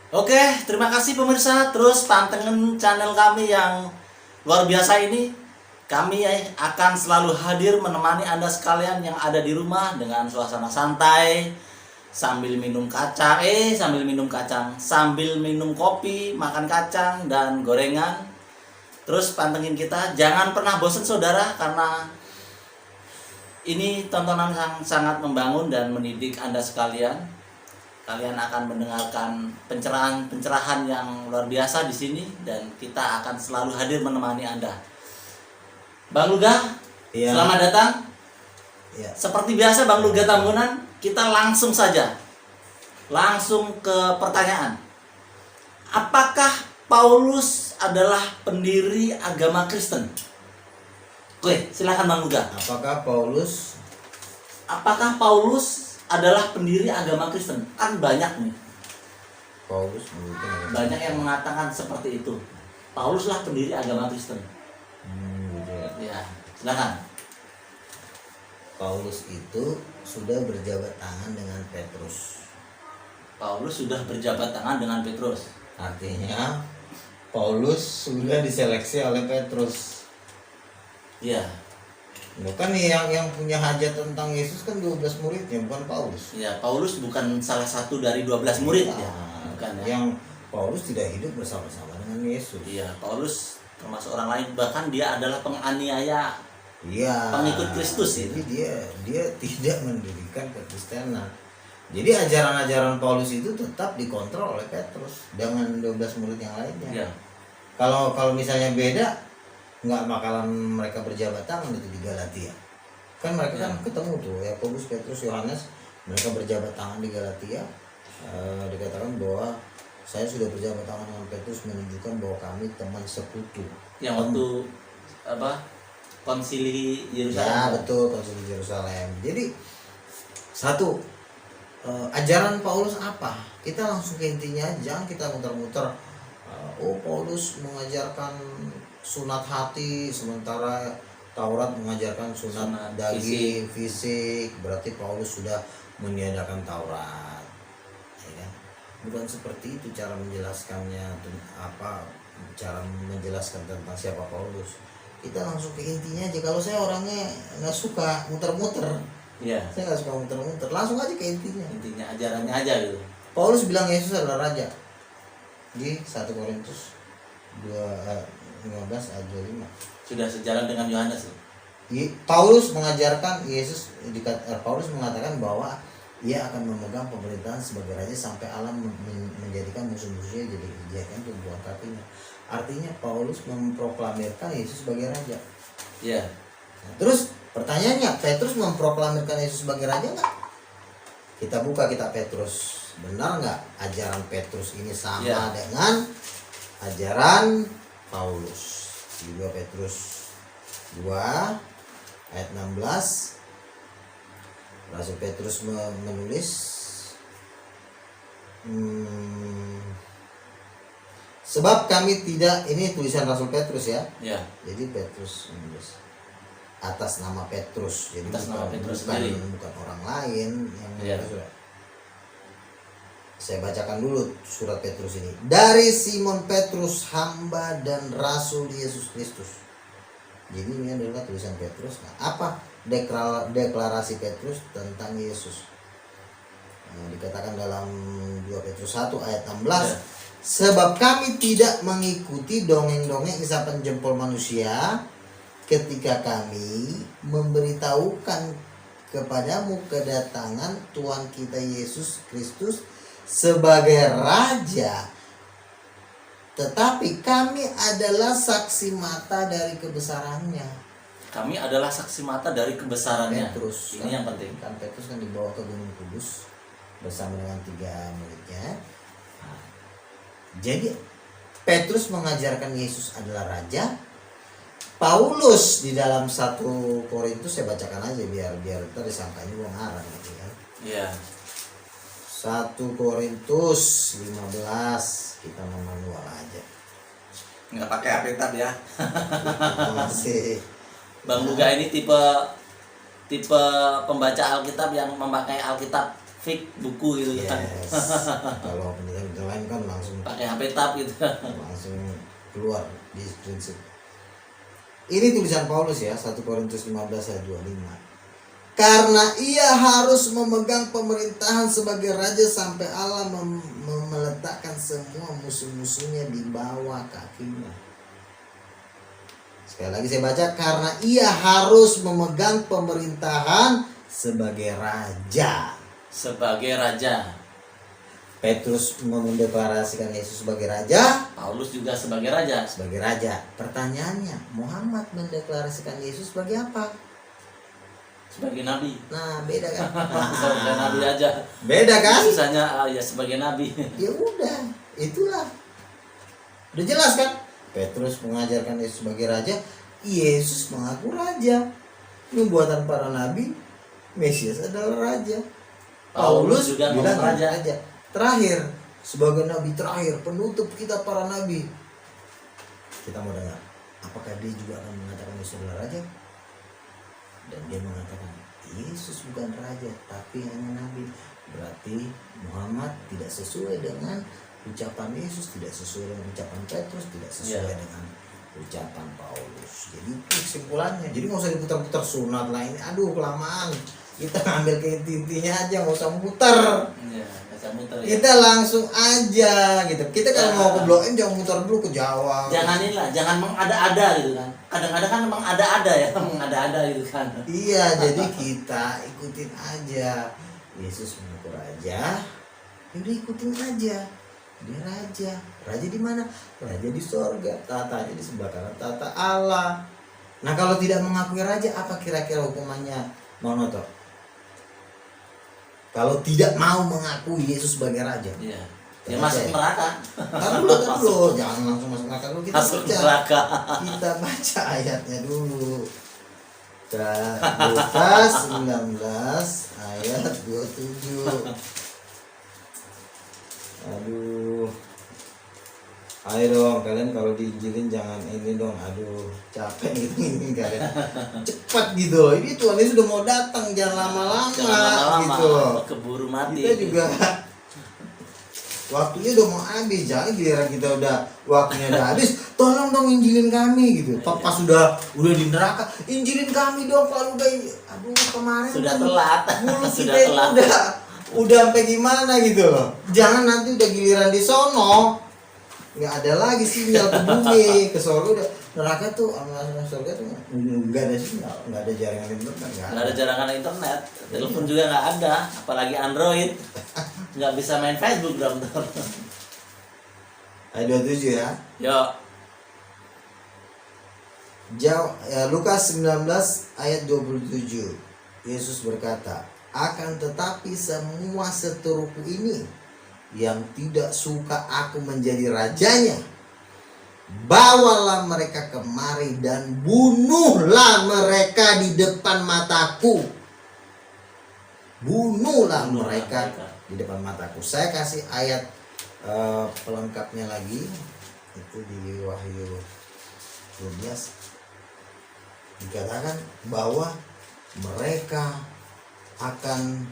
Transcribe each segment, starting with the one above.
Oke, terima kasih pemirsa. Terus pantengin channel kami yang luar biasa ini. Kami akan selalu hadir menemani Anda sekalian yang ada di rumah dengan suasana santai, sambil minum kacang, sambil minum kopi, makan kacang dan gorengan. Terus pantengin kita, jangan pernah bosan saudara, karena ini tontonan yang sangat membangun dan mendidik Anda sekalian. Kalian akan mendengarkan pencerahan-pencerahan yang luar biasa di sini, dan kita akan selalu hadir menemani Anda. Bang Luga, Iya. selamat datang. Ya. Seperti biasa Bang Luga Tambunan, kita langsung saja. Langsung ke pertanyaan. Apakah Paulus adalah pendiri agama Kristen? Oke, silakan Bang Luga. Apakah Paulus adalah pendiri agama Kristen? Kan banyak nih. Paulus Banyak yang mengatakan seperti itu. Paulus lah pendiri agama Kristen. gitu ya. Ya, silakan. Paulus itu sudah berjabat tangan dengan Petrus. Paulus sudah berjabat tangan dengan Petrus. Artinya Paulus sudah diseleksi oleh Petrus. Ya, Bukan nih yang punya hajat tentang Yesus kan 12 muridnya, bukan Paulus. ya Paulus bukan salah satu dari 12 murid ya. Bukan ya. Yang Paulus tidak hidup bersama-sama dengan Yesus. Iya, Paulus termasuk orang lain, bahkan dia adalah penganiaya Iya. pengikut Kristus Jadi itu. dia tidak mendirikan kekristenan. Jadi ajaran-ajaran Paulus itu tetap dikontrol oleh Petrus dengan 12 murid yang lainnya. Ya, Kalau misalnya beda, nggak bakalan mereka berjabat tangan itu di Galatia. Kan mereka kan ketemu tuh, Yakobus, Petrus, Yohanes, mereka berjabat tangan di Galatia. Dikatakan bahwa saya sudah berjabat tangan dengan Petrus, menunjukkan bahwa kami teman sekutu. yang waktu apa? Konsili Ya Yerusalem. betul, konsili Yerusalem. Jadi satu, ajaran Paulus apa? Kita langsung ke intinya, jangan kita muter-muter. Paulus mengajarkan sunat hati, sementara Taurat mengajarkan sunat Sunat daging, fisik. Berarti Paulus sudah meniadakan Taurat, ya kan? Bukan seperti itu cara menjelaskannya. Cara menjelaskan tentang siapa Paulus. Kita langsung ke intinya aja. Kalau saya orangnya nggak suka muter-muter, Iya, saya nggak suka muter-muter, langsung aja ke intinya. intinya ajarannya aja gitu. Paulus bilang Yesus adalah raja di 1 Korintus 15 ayat 25. Sudah sejalan dengan Yohanes. Paulus mengajarkan Paulus mengatakan bahwa ia akan memegang pemerintahan sebagai raja sampai Allah menjadikan musuh-musuhnya jadi dijadikan tumpuan kakinya. Artinya Paulus memproklamirkan Yesus sebagai raja. Iya. Nah, terus pertanyaannya, Petrus memproklamirkan Yesus sebagai raja nggak? Kita buka kitab Petrus. Benar nggak ajaran Petrus ini sama Ya. dengan ajaran Paulus? Di 2 Petrus 2 ayat 16, Rasul Petrus menulis, sebab kami tidak, ini tulisan Rasul Petrus ya. Ya. Jadi Petrus menulis atas nama Petrus, jadi Atas nama Petrus bukan sendiri. bukan orang lain yang Iya. menulis. Saya bacakan dulu surat Petrus ini. Dari Simon Petrus, hamba dan rasul Yesus Kristus. Jadi ini adalah tulisan Petrus. Nah, apa deklarasi Petrus tentang Yesus? Nah, dikatakan dalam 2 Petrus 1 ayat 16. Ya. Sebab kami tidak mengikuti dongeng-dongeng isapan jempol manusia ketika kami memberitahukan kepadamu kedatangan Tuhan kita Yesus Kristus sebagai Raja, tetapi kami adalah saksi mata dari kebesarannya. Kami adalah saksi mata dari kebesarannya. Petrus, Ini yang penting. Kan Petrus kan dibawa ke Gunung Kudus bersama dengan 3 muridnya. Nah, jadi Petrus mengajarkan Yesus adalah Raja. Paulus di dalam 1 Korintus, saya bacakan aja biar ntar disangkanya gua ngarang gitu kan. Iya. 1 Korintus 15, kita manual aja. Nggak pakai Alkitab ya. Masih Bang Luga ini tipe pembaca Alkitab yang memakai Alkitab fake buku gitu kan. Yes. Kalau penelitian lain kan langsung Pakai HP tab gitu. langsung keluar di prinsip. Ini tulisan Paulus ya, 1 Korintus 15 ayat 25. Karena ia harus memegang pemerintahan sebagai raja sampai Allah meletakkan semua musuh-musuhnya di bawah kakinya. Sekali lagi saya baca, karena ia harus memegang pemerintahan sebagai raja. Sebagai raja. Petrus mendeklarasikan Yesus sebagai raja, Paulus juga sebagai raja. sebagai raja. Pertanyaannya, Muhammad mendeklarasikan Yesus sebagai apa? Sebagai nabi. Nah, beda kan? Sebagai nabi aja. Beda kan? Sisanya ya sebagai nabi. Ya udah, itulah. Udah jelas kan? Petrus mengajarkan Yesus sebagai raja, Yesus mengaku raja. Ini buatan para nabi, Mesias adalah raja. Paulus juga bilang ngomong raja. Terakhir, sebagai nabi terakhir, penutup kita para nabi. Kita mau dengar, apakah dia juga akan mengatakan Yesus adalah raja? Dan dia mengatakan Yesus bukan raja tapi hanya nabi. Berarti Muhammad tidak sesuai dengan ucapan Yesus, tidak sesuai dengan ucapan Petrus, tidak sesuai dengan ucapan Paulus. Jadi itu kesimpulannya. Jadi nggak usah diputar-putar sunat lah ini. Aduh kelamaan. Kita ngambil ke intinya aja, nggak usah muter. Iya, nggak usah muter ya. Kita langsung aja gitu. Kita kalau mau ke Blok M jangan muter dulu ke Jawa. Jangan inilah, jangan mengada-ada gitu kan. Kadang-kadang kan memang ada-ada ya, mengada-ada gitu kan. Iya, jadi kita ikutin aja. Yesus mengaku raja, udah ikutin aja. Dia raja. Raja di mana? Raja di sorga. Tatanya di sebelah kanan tata Allah. Nah kalau tidak mengakui raja, apa kira-kira hukumannya, Monoto? Kalau tidak mau mengakui Yesus sebagai raja, Iya. Ya masuk neraka. Tar dulu, jangan langsung masuk neraka dulu. Kita Masuk baca. neraka. Kita baca ayatnya dulu. Lukas 19 ayat 27. Aduh. Ayo dong kalian kalau diinjilin jangan ini dong. Aduh, capek gitu ini kalian. Cepat gitu. Ini Tuhan Yesus sudah mau datang, jangan lama-lama gitu. Keburu mati. Kita juga waktunya udah mau habis, jangan giliran kita udah waktunya udah habis, tolong dong injilin kami gitu. Pas sudah di neraka, injilin kami dong kalau udah, aduh kemarin Sudah kan telat. bulu Sudah kita telat. udah sampai gimana gitu loh. Jangan nanti udah giliran di sono nggak ada lagi sinyal ke bumi, ke surga udah. Neraka tuh sama surga tuh nggak ada sinyal, nggak ada jaringan internet, Nggak ada jaringan internet, telepon juga nggak ada, apalagi Android. Nggak bisa main Facebook dong. Ayat 27 ya. Lukas 19 ayat 27. Yesus berkata, akan tetapi semua seteruku ini yang tidak suka aku menjadi rajanya, bawalah mereka kemari dan bunuhlah mereka di depan mataku. Bunuhlah mereka di depan mataku. Saya kasih ayat pelengkapnya lagi. Itu di Wahyu 12 dikatakan bahwa mereka akan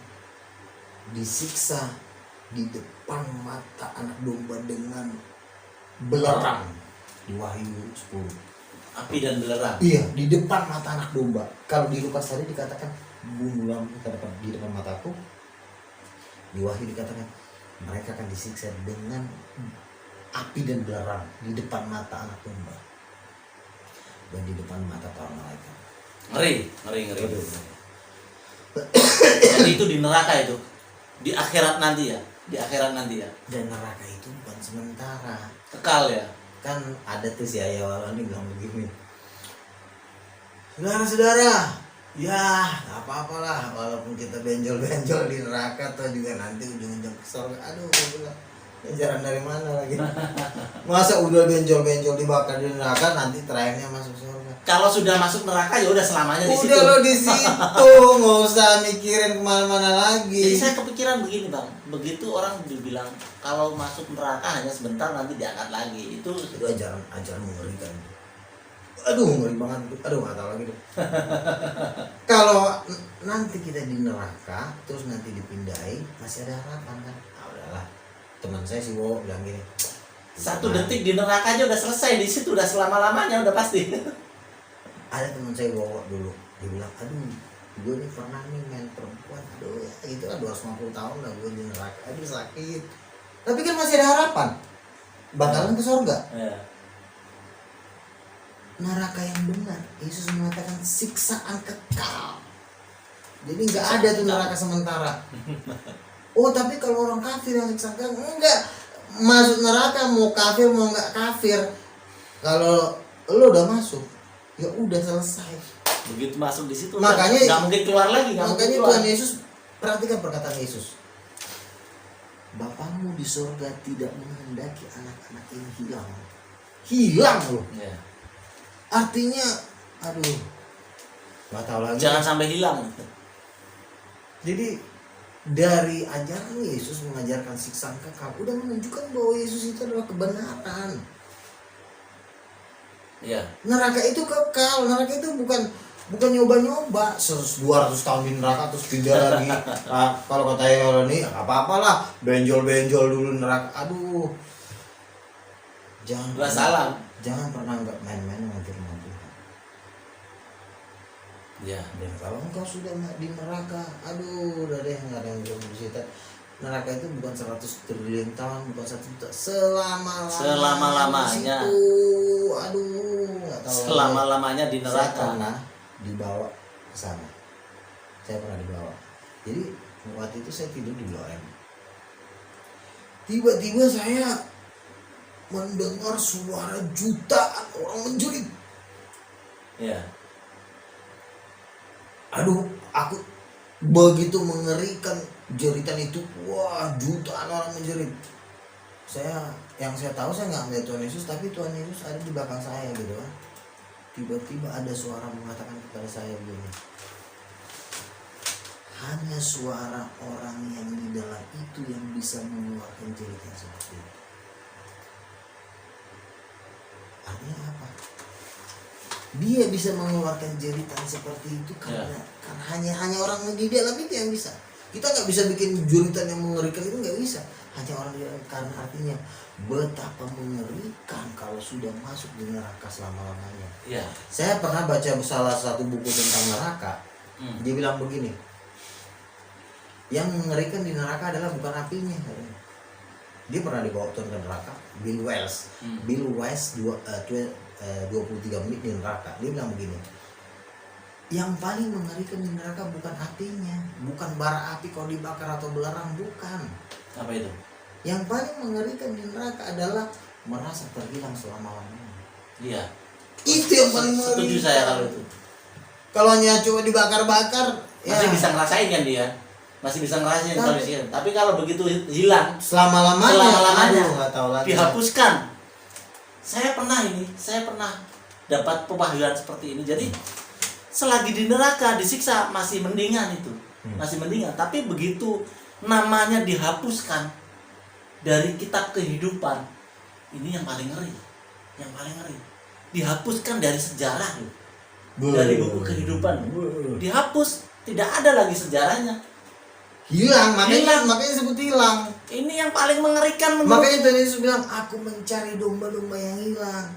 disiksa di depan mata anak domba dengan belerang di Wahyu 10. Api dan belerang. Iya, di depan mata anak domba. Kalau di Lukas tadi dikatakan bunuhlah di depan mataku. Di Wahyu dikatakan mereka akan disiksa dengan api dan belerang di depan mata anak domba dan di depan mata para malaikat. Ngeri. Jadi itu di neraka itu, di akhirat nanti ya, Dan neraka itu bukan sementara, kekal ya. kan ada tuh si Ayah Walani bilang begini, saudara-saudara, ya nggak apa-apalah walaupun kita benjol-benjol di neraka atau juga nanti ujung-ujung ke surga. Aduh, gue bilang ajaran dari mana lagi? Masa udah benjol-benjol dibakar di neraka nanti terakhirnya masuk surga? Kalau sudah masuk neraka ya udah selamanya di situ. Udah lo di situ, nggak usah mikirin kemana-mana lagi. Jadi saya kepikiran begini bang, begitu orang dibilang kalau masuk neraka hanya sebentar nanti diangkat lagi, itu Itu ajaran mengerikan. Aduh ngeri banget, aduh nggak tahu lagi deh. Kalau nanti kita di neraka terus nanti dipindahin masih ada harapan kan? Ah udahlah, teman saya si Wo bilang gini, 1 detik di neraka aja udah selesai, di situ udah selama-lamanya udah pasti. ada teman saya Wo dulu, dia bilang aduh gue nih pernah nih main perempuan, aduh ya itu kan 250 tahun lah gue di neraka, aduh sakit, tapi kan masih ada harapan bakalan ke surga. Ya. Neraka yang benar, Yesus mengatakan siksaan kekal. Jadi nggak ada tuh neraka sementara. Oh tapi kalau orang kafir yang siksa kekal, enggak. Masuk neraka mau kafir mau nggak kafir, kalau lo udah masuk ya udah selesai. Begitu masuk di situ Makanya nggak mungkin keluar lagi, nggak mungkin makanya keluar. Tuhan Yesus, perhatikan perkataan Yesus, Bapamu di surga tidak menghendaki anak-anak ini hilang loh. Ya. Artinya aduh nggak tahu lagi. Jangan sampai hilang. Jadi dari ajaran Yesus mengajarkan siksaan kekal udah menunjukkan bahwa Yesus itu adalah kebenaran. Ya. Neraka itu kekal, neraka itu bukan nyoba-nyoba 200 tahun di neraka terus pindah lagi. Nah, kalau kata orang ini apa-apalah, benjol-benjol dulu neraka. Aduh. Jangan Salam. Jangan pernah nggak main-main dengan firman Tuhan. Ya. Dan kalau engkau sudah di neraka, aduh udah deh nggak ada yang belum bisa. Neraka itu bukan 100 triliun tahun, bukan 1 juta, selama-lamanya. Aduh nggak tahu. Selama-lamanya di Saya neraka. pernah dibawa ke sana. Saya pernah dibawa. Jadi waktu itu saya tidur di Blok M. Tiba-tiba saya mendengar suara jutaan orang menjerit. Ya. Aduh, aku begitu mengerikan jeritan itu. Wah, jutaan orang menjerit. Yang saya tahu saya nggak melihat Tuhan Yesus, tapi Tuhan Yesus ada di belakang saya gitu kan. Tiba-tiba ada suara mengatakan kepada saya begini. Hanya suara orang yang di dalam itu yang bisa mengeluarkan jeritan seperti itu. Artinya apa? Dia bisa mengeluarkan jeritan seperti itu karena hanya orang di dalam itu yang bisa. Kita nggak bisa bikin jeritan yang mengerikan itu, nggak bisa. Hanya orang di dalam, karena artinya betapa mengerikan kalau sudah masuk di neraka selama-lamanya. Ya. Saya pernah baca salah satu buku tentang neraka. Dia bilang begini, yang mengerikan di neraka adalah bukan apinya. Dia pernah dibawa Tuhan ke neraka, Bill Wells. Bill Wells 23 menit di neraka. Dia bilang begini, yang paling mengerikan di neraka bukan apinya, bukan bara api kalau dibakar atau belerang, bukan. Apa itu? Yang paling mengerikan di neraka adalah merasa terhilang selama-lamanya. Iya. Itu yang paling mengerikan. Setuju saya kalau itu. Kalau hanya cuma dibakar-bakar, Masih bisa ngerasain kan dia? Masih bisa ngerasain kondisinya. Tapi kalau begitu hilang selama-lamanya, aduh, nggak tahu lagi. dihapuskan. Saya pernah dapat pewahyuan seperti ini. Jadi selagi di neraka disiksa masih mendingan itu. Masih mendingan, tapi begitu namanya dihapuskan dari kitab kehidupan, ini yang paling ngeri. Yang paling ngeri. Dihapuskan dari sejarah loh. Dari buku kehidupan. Dihapus, tidak ada lagi sejarahnya. Hilang, makanya disebut hilang. Ini yang paling mengerikan menurut. Makanya Tuhan Yesus bilang, aku mencari domba-domba yang hilang.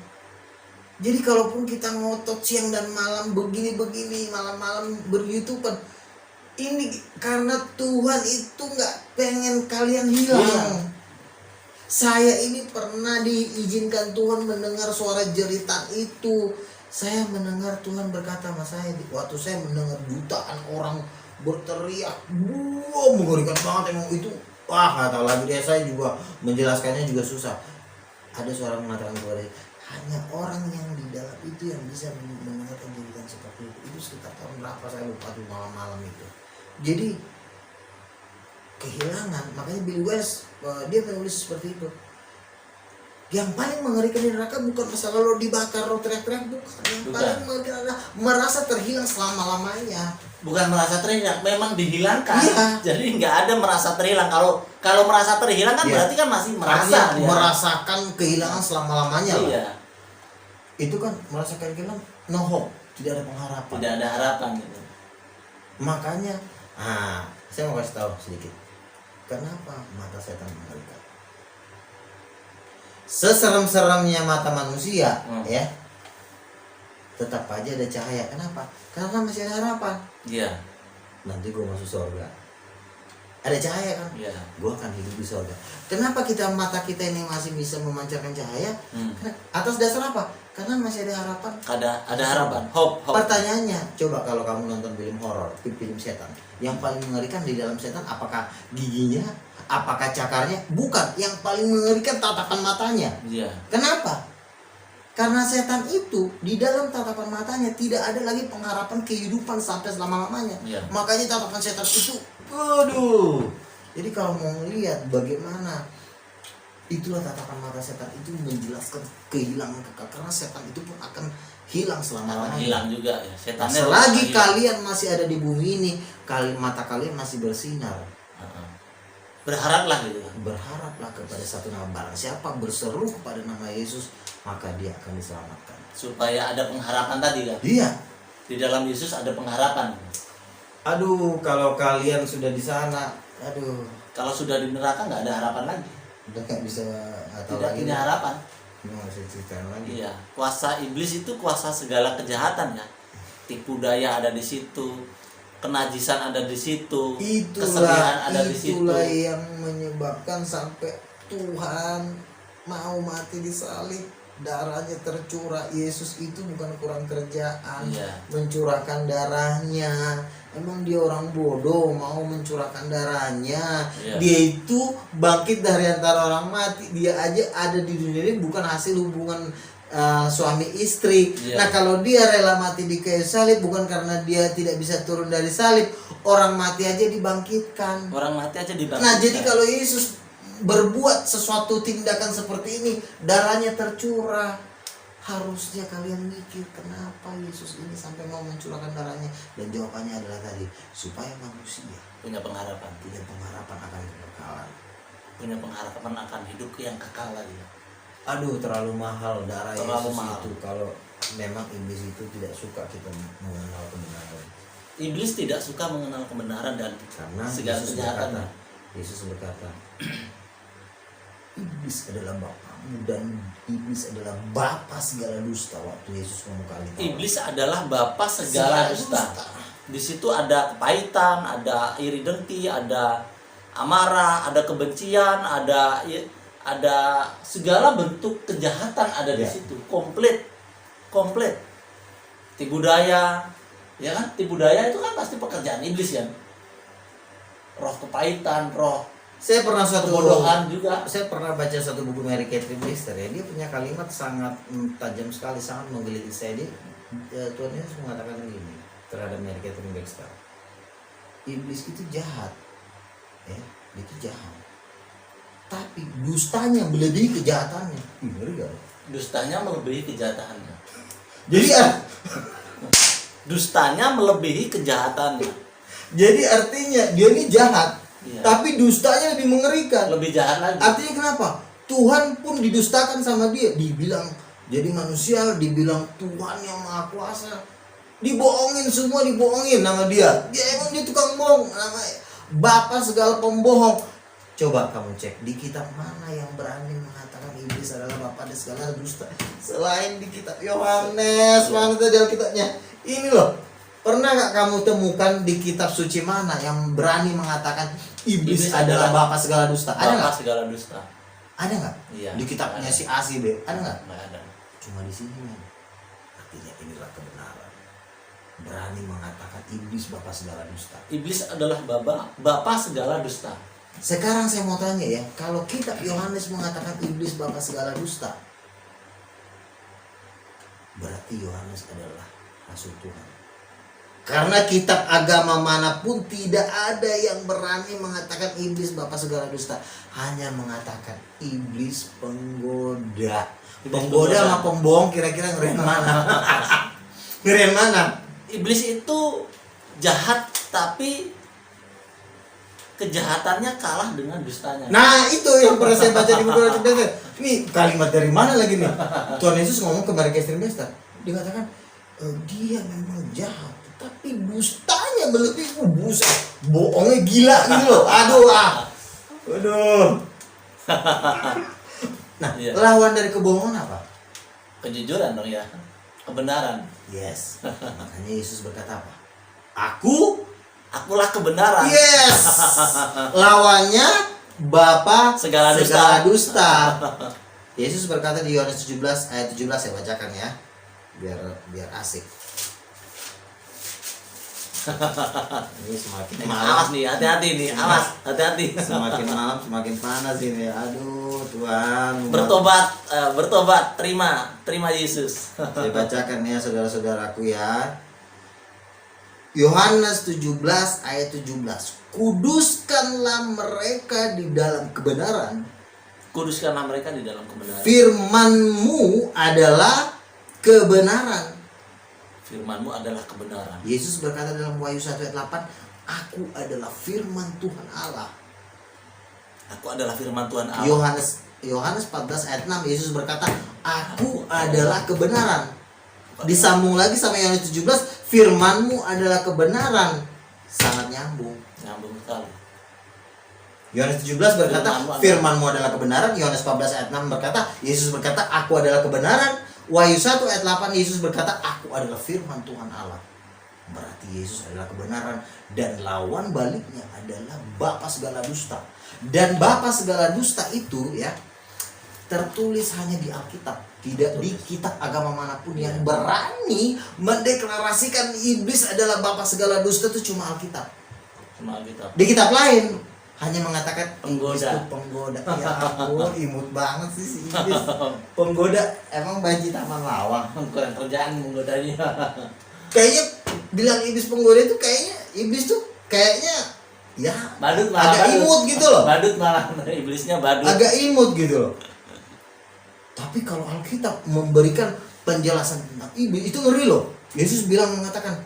Jadi kalaupun kita ngotot siang dan malam begini-begini, malam-malam ber-YouTubean, ini karena Tuhan itu nggak pengen kalian hilang. Saya ini pernah diizinkan Tuhan mendengar suara jeritan itu. Saya mendengar Tuhan berkata sama saya, waktu saya mendengar jutaan orang berteriak, wah mengerikan banget emang itu. Wah nggak tahu lagi deh, saya juga menjelaskannya juga susah. Ada suara mengatakan kepada saya, hanya orang yang di dalam itu yang bisa mendengarkan jeritan seperti itu. Itu sekitar tahun berapa saya lupa tuh malam-malam itu. Jadi kehilangan, makanya Bill Wells dia menulis seperti itu. Yang paling mengerikan di neraka bukan masalah lo dibakar, lo teriak-teriak, bukan. Yang paling mengerikan adalah merasa terhilang selama-lamanya. Bukan merasa terhilang, memang dihilangkan. Iya. Jadi nggak ada merasa terhilang. Kalau merasa terhilang kan Iya. berarti kan masih merasa. Artinya dia. merasakan kehilangan selama-lamanya. Iya. itu kan merasakan kehilangan, no hope, tidak ada pengharapan. Tidak ada harapan gitu. Makanya, saya mau kasih tahu sedikit. Kenapa mata setan mengerikan? Seserem-seremnya mata manusia, ya, tetap aja ada cahaya. Kenapa? Karena masih ada harapan. Iya. Nanti gue masuk surga. Ada cahaya kan? Iya. Gue akan hidup di surga. Kenapa mata kita ini masih bisa memancarkan cahaya? Atas dasar apa? Karena masih ada harapan. Ada harapan, hope. Pertanyaannya, coba kalau kamu nonton film horor, film setan, yang paling mengerikan di dalam setan apakah giginya, apakah cakarnya? Bukan, yang paling mengerikan tatapan matanya. Iya. Kenapa? Karena setan itu di dalam tatapan matanya tidak ada lagi pengharapan kehidupan sampai selama-lamanya. Iya. Makanya tatapan setan itu, aduh. Jadi kalau mau melihat bagaimana itulah tatapan mata setan itu menjelaskan kehilangan kekal, karena setan itu pun akan hilang selama-lamanya. Hilang juga ya. Setannya Selagi hilang. kalian masih ada di bumi ini, mata kalian masih bersinar. Berharaplah gitu. Berharaplah kepada satu nama, barang siapa berseru kepada nama Yesus, maka dia akan diselamatkan. Supaya ada pengharapan tadi kan. Iya. Di dalam Yesus ada pengharapan. Aduh, kalau kalian sudah di sana, aduh, Kalau sudah di neraka nggak ada harapan lagi. udah nggak bisa atau Tidak lagi. punya harapan. Nggak bisa ceritain lagi. Iya. Kuasa iblis itu kuasa segala kejahatan ya. Tipu daya ada di situ. Kenajisan ada di situ. Kesedihan ada di situ. Itulah yang menyebabkan sampai Tuhan mau mati di salib, darahnya tercurah. Yesus itu bukan kurang kerjaan, Iya. mencurahkan darahnya. Emang dia orang bodoh mau mencurahkan darahnya? Iya. Dia itu bangkit dari antara orang mati. Dia aja ada di dunia ini bukan hasil hubungan suami istri. Iya. Nah, kalau dia rela mati di kayu salib bukan karena dia tidak bisa turun dari salib, orang mati aja dibangkitkan. Orang mati aja dibangkitkan. Nah, jadi kalau Yesus berbuat sesuatu tindakan seperti ini, darahnya tercurah, harusnya kalian mikir kenapa Yesus ini sampai mau mencurahkan darahnya. Dan jawabannya adalah tadi, supaya manusia punya pengharapan. punya pengharapan akan kekekalan. Punya pengharapan akan hidup yang kekal lagi. Aduh, terlalu mahal darah Terlalu Yesus mahal. itu. Kalau memang iblis itu tidak suka kita mengenal kebenaran. Iblis tidak suka mengenal kebenaran dan Karena segala kejahatan. Yesus berkata, iblis adalah bapamu dan iblis adalah bapa segala dusta. Waktu Yesus ngomong kali itu, Iblis adalah bapa segala dusta. Di situ ada kepahitan, ada iri dengki, ada amarah, ada kebencian, ada segala bentuk kejahatan ada di Ya. situ. Komplit. Tipu daya, ya kan? Tipu daya itu kan pasti pekerjaan iblis kan. Roh kepahitan, roh Saya pernah kebodohan juga. Saya pernah baca satu buku Mary Catherine Baxter ya. Dia punya kalimat sangat tajam sekali, sangat menggelitik saya. Tuhan Yesus mengatakan begini terhadap Mary Catherine Baxter. Iblis itu jahat, ya, dia itu jahat. Tapi dustanya melebihi kejahatannya. Ngeri gak? Dustanya melebihi kejahatannya. Jadi Dustanya melebihi kejahatannya. jadi artinya dia ini jahat, Iya. tapi dustanya lebih mengerikan. Lebih jahat lagi. Artinya kenapa? Tuhan pun didustakan sama dia. Dibilang jadi manusia, dibilang Tuhan yang Maha Kuasa. Dibohongin semua, dibohongin nama dia. Emang dia tukang bohong, nama Bapa segala pembohong. Coba kamu cek di kitab mana yang berani mengatakan iblis adalah bapa dan segala dusta. Selain di kitab Yohanes, mana tadi Alkitabnya? Ini loh. Pernah gak kamu temukan di kitab suci mana yang berani mengatakan iblis adalah bapa segala dusta? Ada Bapa nggak? segala dusta. Ada nggak? Iya. Di kitabnya Ada. si A si B, ada nggak? Nggak ada. Cuma di sini men. Artinya inilah kebenaran. Berani mengatakan iblis bapa segala dusta. Iblis adalah bapa segala dusta. Sekarang saya mau tanya ya, kalau kitab Yohanes mengatakan iblis bapa segala dusta, berarti Yohanes adalah rasul Tuhan. Karena kitab agama manapun tidak ada yang berani mengatakan iblis bapa segala dusta, hanya mengatakan iblis penggoda. Penggoda sama pembohong kira-kira ngerian mana? Ngerian mana? Iblis itu jahat tapi kejahatannya kalah dengan dustanya. Nah itu yang pernah saya baca di buku Roti Bester. Ini kalimat dari mana lagi nih? Tuhan Yesus ngomong kepada Catherine Bester. Dikatakan dia memang jahat, tapi dustanya melebihi buset. Bohongnya gila gitu loh. Aduh. Nah, Iya. lawan dari kebohongan apa? Kejujuran dong ya, kebenaran. Yes. Makanya Yesus berkata apa? Akulah kebenaran. Yes. Lawannya Bapa Segala dusta. Yesus berkata di Yohanes 17 ayat 17, saya bacakan ya. Biar asik. Ini semakin malam. Awas nih, hati-hati nih, awas, hati-hati. Semakin malam semakin panas ini. Aduh, Tuhan. Bertobat, terima Yesus. Saya bacakan ya saudara-saudaraku ya. Yohanes 17 ayat 17. Kuduskanlah mereka di dalam kebenaran. Kuduskanlah mereka di dalam kebenaran. Firman-Mu adalah kebenaran. Firman-Mu adalah kebenaran. Yesus berkata dalam Wahyu 1 ayat 8, Aku adalah firman Tuhan Allah. Aku adalah firman Tuhan Allah. Yohanes 14 ayat 6, Yesus berkata, Aku adalah kebenaran. Disambung lagi sama Yohanes 17, firman-Mu adalah kebenaran. Sangat nyambung. Nyambung sekali. Yohanes 17 berkata, firman-Mu adalah kebenaran. Yohanes 14 ayat 6 berkata, Yesus berkata, Aku adalah kebenaran. Wahyu 1 ayat 8, Yesus berkata, Aku adalah firman Tuhan Allah. Berarti Yesus adalah kebenaran. Dan lawan baliknya adalah bapa segala dusta. Dan bapa segala dusta itu ya tertulis hanya di Alkitab, tidak di kitab agama manapun. Yang berani mendeklarasikan iblis adalah bapa segala dusta itu cuma Alkitab. Cuma Alkitab. Di kitab lain hanya mengatakan iblis Penggoda. itu penggoda. Ya ampun, imut banget sih si iblis. Penggoda, emang banci taman lawang. Kurang kerjaan menggodanya. Kayaknya bilang iblis penggoda itu kayaknya iblis tuh kayaknya ya Badut agak imut gitu loh. Badut malah iblisnya badut. Agak imut gitu loh. Tapi kalau Alkitab memberikan penjelasan tentang iblis itu ngeri loh. Yesus mengatakan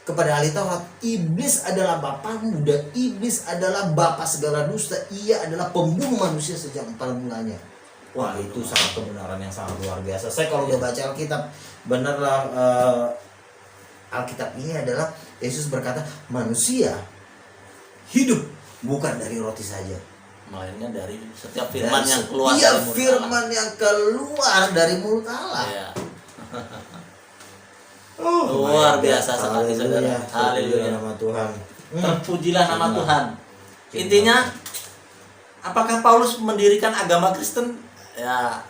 kepada ahli Taurat, iblis adalah bapamu dan iblis adalah bapa segala dusta. Ia adalah pembunuh manusia sejak pada mulanya. Wah, itu sangat kebenaran yang sangat luar biasa. Saya kalau udah baca Alkitab, benarlah Alkitab ini adalah Yesus berkata, manusia hidup bukan dari roti saja, Melainkan dari setiap firman yang keluar iya, dari mulut firman yang keluar dari mulut Allah. Allah. Iya. Oh, Luar my God. biasa sekali, saudara. Haleluya. Haleluya. Nama Tuhan. Terpujilah nama Cinta. Tuhan. Cinta. Intinya, apakah Paulus mendirikan agama Kristen? Ya,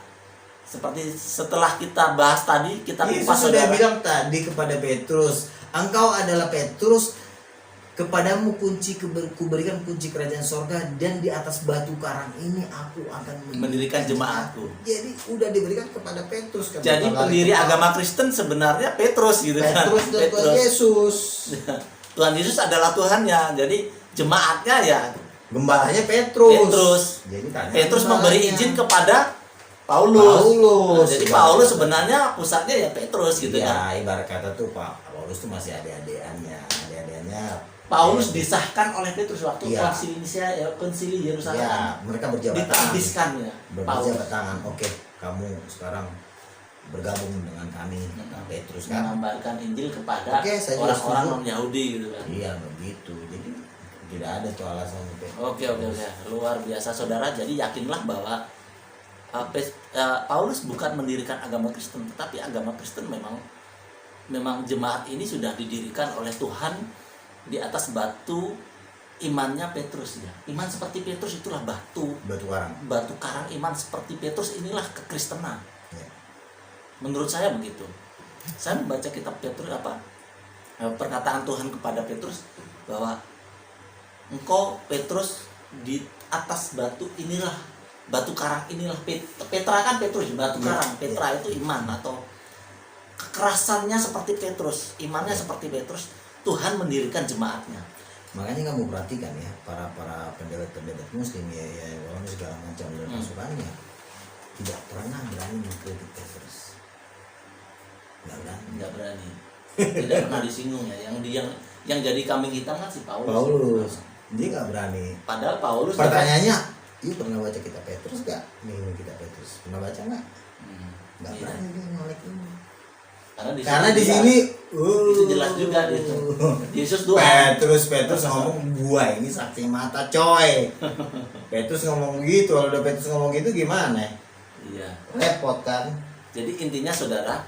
seperti setelah kita bahas tadi, kita Yesus kupas, sudah saudara. bilang tadi kepada Petrus, engkau adalah Petrus, kepadamu kuberikan kunci kerajaan sorga, dan di atas batu karang ini aku akan Mendirikan jemaatku. Jadi udah diberikan kepada Petrus. Jadi pendiri agama Kristen sebenarnya Petrus gitu kan. Petrus dan Tuhan Yesus. Tuhan Yesus adalah Tuhannya. Jadi jemaatnya ya Gembalanya Petrus. Petrus. Jadi tanya Petrus gembalanya. memberi izin kepada Paulus. Paulus. Nah, jadi Paulus sebenarnya pusatnya ya Petrus gitu ya. kan. Ibarat kata tuh Paulus tuh masih adik-adikannya. Paulus disahkan oleh Petrus waktu Iya. konsili Yerusalem. Ya, mereka berjabat tangan. Ditabiskan ya. Paulus Berjabat tangan. Oke, kamu sekarang bergabung dengan kami, Petrus kan. mengabarkan Injil kepada Oke, saya juga orang-orang setuju. non Yahudi gitu kan. Iya begitu. Jadi tidak ada tuh alasan Oke, luar biasa saudara. Jadi yakinlah bahwa Paulus bukan mendirikan agama Kristen, tetapi agama Kristen memang jemaat ini sudah didirikan oleh Tuhan di atas batu imannya Petrus ya. Iman seperti Petrus itulah batu karang. batu karang iman seperti Petrus, inilah kekristenan. Ya. Menurut saya begitu. Saya membaca kitab Petrus perkataan Tuhan kepada Petrus bahwa engkau Petrus di atas batu inilah, batu karang inilah. Petra kan Petrus, batu karang. Petra itu iman atau kekerasannya seperti Petrus, imannya seperti Petrus. Tuhan mendirikan jemaatnya. Makanya kamu perhatikan ya, para pendebat muslim ya orang segala macam dan pasukannya tidak pernah berani mengkritik Petrus. Nggak berani. Tidak pernah disinggung ya. Yang jadi kambing hitam kan si Paulus. Dia nggak berani. Padahal Paulus Pertanyaannya, you pernah baca kitab Petrus nggak? Nih kitab Petrus pernah baca nggak? Nggak Iya. berani dia nyolek ini. Karena Di sini itu jelas juga itu. Yesus Tuhan. Petrus ngomong gua ini saksi mata coy. Petrus ngomong begitu, kalau udah Petrus ngomong gitu gimana? Iya. Repot kan? Jadi intinya saudara,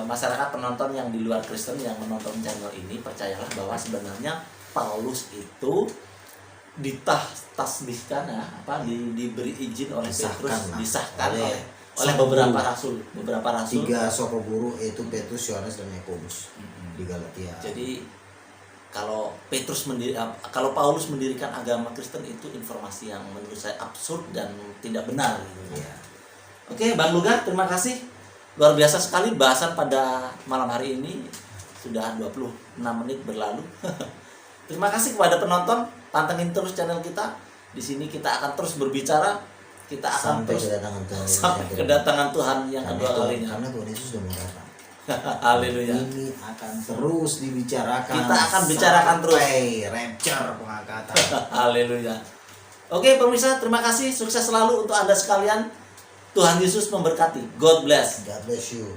masyarakat penonton yang di luar Kristen yang menonton channel ini, percayalah bahwa sebenarnya Paulus itu ditasbihkan ya, diberi izin oleh Petrus, disahkan oleh beberapa rasul. 3 soko guru yaitu Petrus, Yohanes dan Yakobus di Galatia. Jadi kalau Paulus mendirikan agama Kristen itu informasi yang menurut saya absurd dan tidak benar gitu. Iya. Oke, Bang Lugar, terima kasih. Luar biasa sekali bahasan pada malam hari ini. Sudah 26 menit berlalu. Terima kasih kepada penonton. Pantengin terus channel kita. Di sini kita akan terus berbicara. Kita akan Sampai terus kedatangan Tuhan. sampai kedatangan Tuhan yang kedua kalinya. Karena Tuhan Yesus sudah mau datang. Haleluya. Ini akan terus dibicarakan. Kita akan bicarakan terus. Sampai rapture pengangkatan. Haleluya. Oke, pemirsa, terima kasih. Sukses selalu untuk Anda sekalian. Tuhan Yesus memberkati. God bless. God bless you.